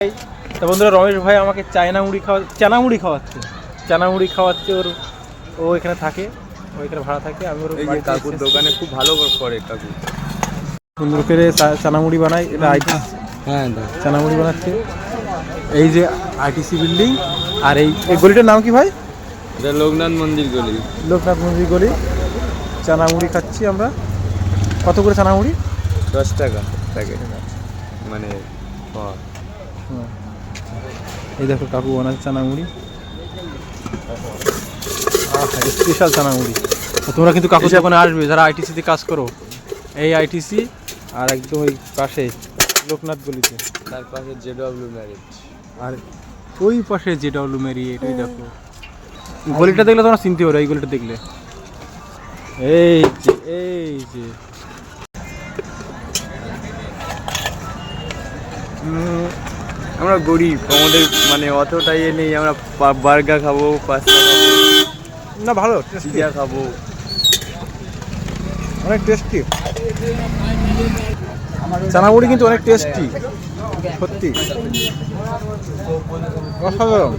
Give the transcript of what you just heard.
তা বন্ধুরা, রমেশ ভাই আমাকে চানা মুড়ি খাওয়াচ্ছে। ও এখানে থাকে, ও এখানে ভাড়া থাকে। আমি ওর কাকুর দোকানে খুব ভালো করে কাকু সুন্দর করে চানা মুড়ি বানাই। এটা হ্যাঁ চানা মুড়ি বানাচ্ছে। এই যে আইটিসি বিল্ডিং, আর এই গলিটার নাম কি ভাই? এটা লোকনাথ মন্দির গলি। লোকনাথ মন্দির গলি। চানা মুড়ি খাচ্ছি আমরা। কত করে চানা মুড়ি? 10 টাকা প্যাকেট, মানে এই দেখো কাকু বানাচ্ছে চানা মুড়ি, স্পেশাল চানা মুড়ি। তোমরা কিন্তু কাকুর দোকানে আসবে যারা আইটিসিতে কাজ করো। এই আইটিসি আর একদম ওই পাশে লোকনাথ গলিতে, তার পাশে জেডব্লিউ ম্যারেজ, আর ওই পাশে জেডব্লিউ ম্যারিয়েট। ওই দেখো গলিটা দেখলে তোমরা চিনতে পারো। এই গলিটা দেখলে এই যে আমরা গরিব, আমাদের মানে অতটা ইয়ে নেই। আমরা বার্গার খাবো, পাস্তা খাবো, না ভালো পিজা খাবো, অনেক টেস্টি। চানা মুড়ি কিন্তু অনেক টেস্টি, সত্যি অসাধারণ।